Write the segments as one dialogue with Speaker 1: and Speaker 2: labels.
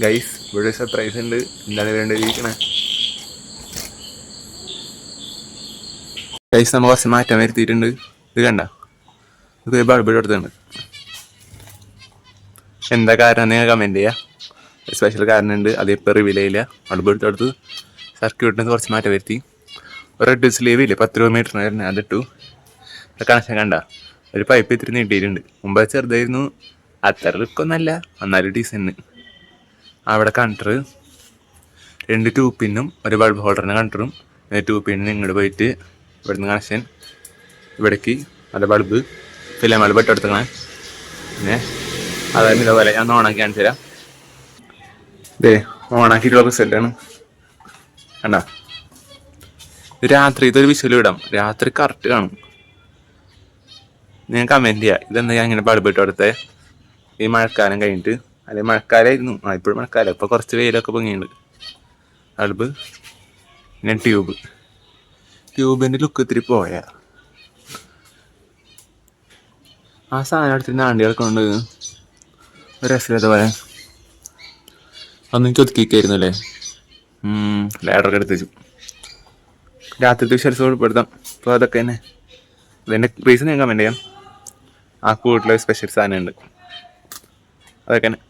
Speaker 1: Guys ഇവിടെ surprise ഉണ്ട്. എന്താണ് വേണ്ടിയിരിക്കണേ? ഗൈസ് നമ്മൾ കുറച്ച് മാറ്റം വരുത്തിയിട്ടുണ്ട്. ഇത് കണ്ട, ഇത് ബൾബ് എടുത്തുണ്ട്. എന്താ കാരണം നിങ്ങൾ കമൻറ്റ് ചെയ്യുക. സ്പെഷ്യൽ കാരണമുണ്ട്, അതിപ്പോൾ റിവീൽ ചെയ്യില്ല. ബൾബ് എടുത്തെടുത്ത് സർക്യൂട്ടിന് കുറച്ച് മാറ്റം വരുത്തി. റെഡ് സ്ലീവ് ഇല്ലേ 10 രൂപ അതിട്ടു. കണക്ഷൻ കണ്ട, ഒരു പൈപ്പ് ഇത്തിരി നീട്ടിയിട്ടുണ്ട്. മുമ്പ് ചെറുതായിരുന്നു, അത്ര ലുക്കൊന്നല്ല, എന്നാലും ഡീസൻറ്റ്. അവിടെ കണ്ടർ 2 2 പിന്നും ഒരു ബൾബ് ഹോൾഡറിന് കണ്ടറും 2 പിന്നിന് ഇങ്ങോട്ട് പോയിട്ട് ഇവിടുന്ന് കണക്ഷൻ ഇവിടേക്ക് നല്ല ബൾബ് ഫിലിം ബൾബ് ഇട്ടെടുത്തങ്ങനെ. പിന്നെ അതായത് ഇതേപോലെ ഞാൻ ഓണാക്കി കാണിച്ചു തരാം. ഇതേ ഓണാക്കിയിട്ടുള്ള റിസൾട്ടാണ് കണ്ട. രാത്രി ഇതൊരു വിഷ്വൽ ഇടാം, രാത്രി കറക്റ്റ് കാണും. ഞാൻ കമൻറ്റ് ചെയ്യാം ഇതെന്താ ഞാൻ ഇങ്ങനെ ബൾബ് ഇട്ട് കൊടുത്തേ ഈ മഴക്കാലം കഴിഞ്ഞിട്ട്. അല്ലെങ്കിൽ മഴക്കാലമായിരുന്നു, ഇപ്പോഴും മഴക്കാലം. ഇപ്പോൾ കുറച്ച് വെയിലൊക്കെ പൊങ്ങിയുണ്ട്. ബൾബ് പിന്നെ ട്യൂബിൻ്റെ ലുക്ക് ഇത്തിരി പോയാ. ആ സാധനം എടുത്തിട്ട് ആണ്ടി കിടക്കൊണ്ട് ഒരു രസമില്ലാത്ത പോലെ അന്ന് ചൊതുക്കിക്കായിരുന്നു അല്ലേ. ലാഡറൊക്കെ എടുത്ത് വെച്ചു. രാത്രിത്തെ വിഷ്വൽസ് ഉൾപ്പെടുത്താം. അപ്പോൾ അതൊക്കെ തന്നെ ഇതിൻ്റെ റീസൺ ഞാൻ കമൻറ്റ് ചെയ്യാം. ആ കൂട്ടിലെ സ്പെഷ്യൽ സാധനമുണ്ട്, അതൊക്കെ തന്നെ.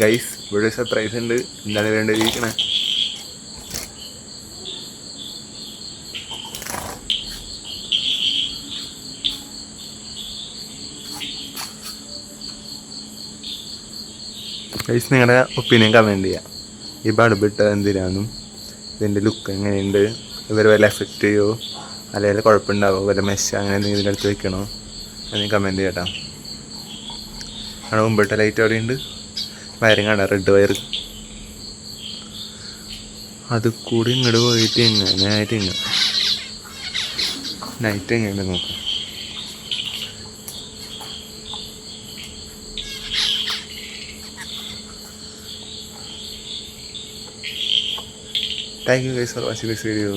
Speaker 1: ഗൈസ് ഇവിടെ സർപ്രൈസ് ഉണ്ട്. എന്താണ് വേണ്ടിയിരിക്കണേ? ഗൈസ് നിങ്ങളുടെ ഒപ്പീനിയൻ കമൻറ്റ് ചെയ്യാം. ഈ ബൾബ് ഇട്ടത് എന്തിനാന്നും ഇതിൻ്റെ ലുക്ക് എങ്ങനെയുണ്ട്, ഇവർ വല്ല എഫക്റ്റ് ചെയ്യുമോ, അല്ലെങ്കിൽ കുഴപ്പമുണ്ടാവോ, വല്ല മെഷ് അങ്ങനെ എന്തെങ്കിലും ഇതിൻ്റെ അടുത്ത് വെക്കണോ എന്ന് കമൻറ്റ് ചെയ്യട്ടോ. അവിടെ മുമ്പിട്ട ലൈറ്റ് അവിടെ ഉണ്ട്, വയറിങ് ആണ് റെഡ് വയർ. അത് കൂടി ഇങ്ങോട്ട് പോയിട്ട് ഇങ്ങനെ ആയിട്ട് ഇങ്ങനെ നൈറ്റ് എങ്ങനെ നോക്കാം. Thank you guys for watching this video.